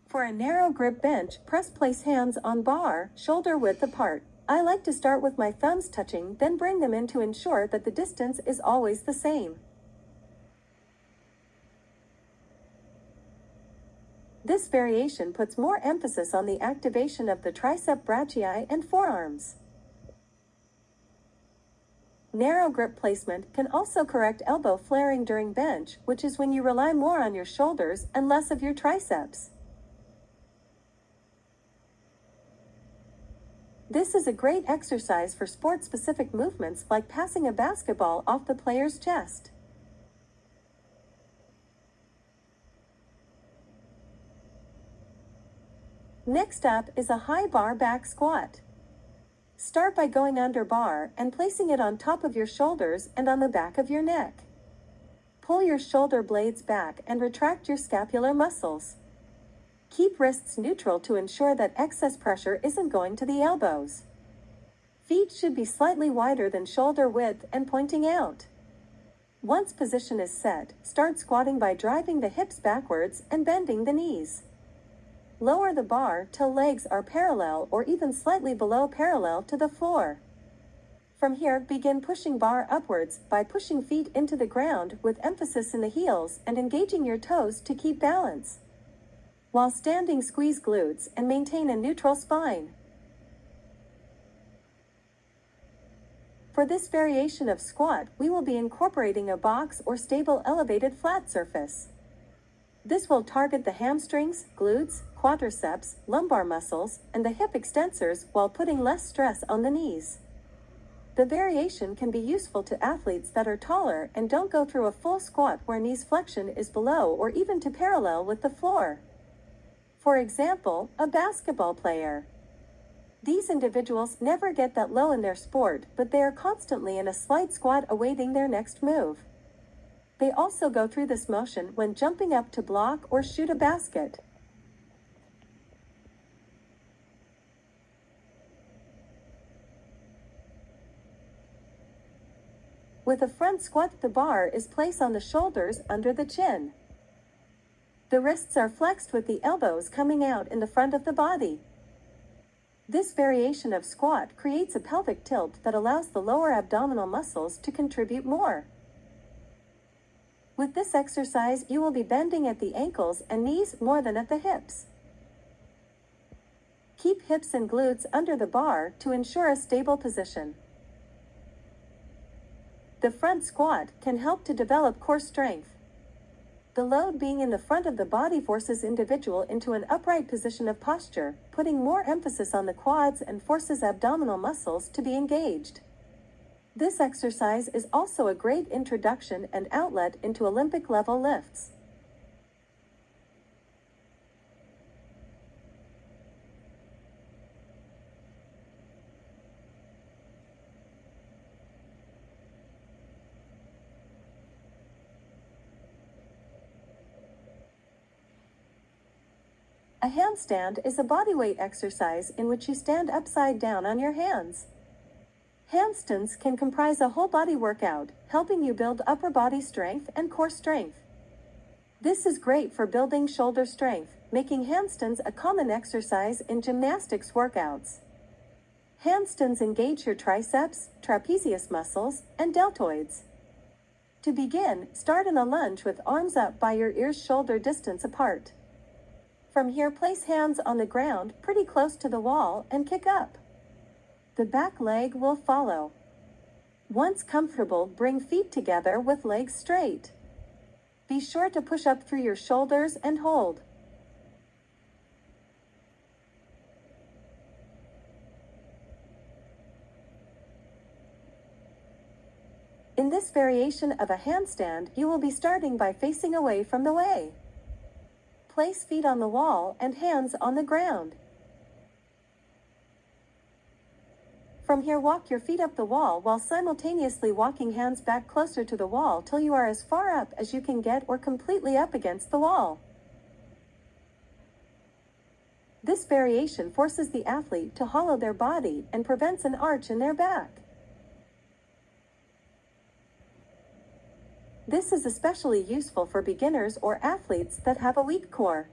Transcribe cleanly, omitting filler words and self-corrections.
For a narrow grip bench, place hands on bar, shoulder width apart. I like to start with my thumbs touching, then bring them in to ensure that the distance is always the same. This variation puts more emphasis on the activation of the tricep brachii and forearms. Narrow grip placement can also correct elbow flaring during bench, which is when you rely more on your shoulders and less of your triceps. This is a great exercise for sport-specific movements like passing a basketball off the player's chest. Next up is a high bar back squat. Start by going under bar and placing it on top of your shoulders and on the back of your neck. Pull your shoulder blades back and retract your scapular muscles. Keep wrists neutral to ensure that excess pressure isn't going to the elbows. Feet should be slightly wider than shoulder width and pointing out. Once position is set, start squatting by driving the hips backwards and bending the knees. Lower the bar till legs are parallel or even slightly below parallel to the floor. From here, begin pushing bar upwards by pushing feet into the ground with emphasis in the heels and engaging your toes to keep balance. While standing, squeeze glutes and maintain a neutral spine. For this variation of squat, we will be incorporating a box or stable elevated flat surface. This will target the hamstrings, glutes, quadriceps, lumbar muscles, and the hip extensors while putting less stress on the knees. The variation can be useful to athletes that are taller and don't go through a full squat where knees flexion is below or even to parallel with the floor. For example, a basketball player. These individuals never get that low in their sport, but they are constantly in a slight squat awaiting their next move. They also go through this motion when jumping up to block or shoot a basket. With a front squat, the bar is placed on the shoulders under the chin. The wrists are flexed with the elbows coming out in the front of the body. This variation of squat creates a pelvic tilt that allows the lower abdominal muscles to contribute more. With this exercise, you will be bending at the ankles and knees more than at the hips. Keep hips and glutes under the bar to ensure a stable position. The front squat can help to develop core strength. The load being in the front of the body forces individual into an upright position of posture, putting more emphasis on the quads and forces abdominal muscles to be engaged. This exercise is also a great introduction and outlet into Olympic-level lifts. A handstand is a bodyweight exercise in which you stand upside down on your hands. Handstands can comprise a whole body workout, helping you build upper body strength and core strength. This is great for building shoulder strength, making handstands a common exercise in gymnastics workouts. Handstands engage your triceps, trapezius muscles, and deltoids. To begin, start in a lunge with arms up by your ears shoulder distance apart. From here, place hands on the ground pretty close to the wall and kick up. The back leg will follow. Once comfortable, bring feet together with legs straight. Be sure to push up through your shoulders and hold. In this variation of a handstand, you will be starting by facing away from the way. Place feet on the wall and hands on the ground. From here, walk your feet up the wall while simultaneously walking hands back closer to the wall till you are as far up as you can get or completely up against the wall. This variation forces the athlete to hollow their body and prevents an arch in their back. This is especially useful for beginners or athletes that have a weak core.